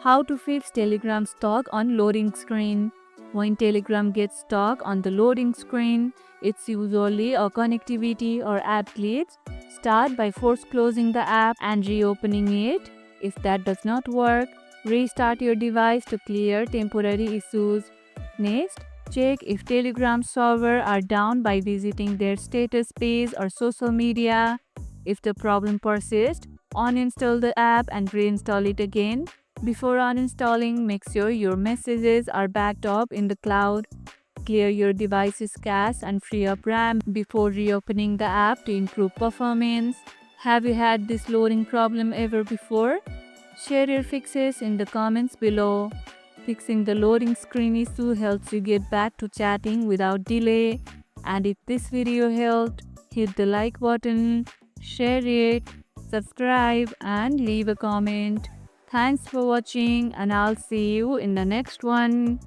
How to fix Telegram stuck on loading screen. When Telegram gets stuck on the loading screen, it's usually a connectivity or app glitch. Start by force closing the app and reopening it. If that does not work, restart your device to clear temporary issues. Next, check if Telegram server are down by visiting their status page or social media. If the problem persists, uninstall the app and reinstall it again. Before uninstalling, make sure your messages are backed up in the cloud. Clear your device's cache and free up RAM before reopening the app to improve performance. Have you had this loading problem ever before? Share your fixes in the comments below. Fixing the loading screen issue helps you get back to chatting without delay. And if this video helped, hit the like button, share it, subscribe, and leave a comment. Thanks for watching, and I'll see you in the next one.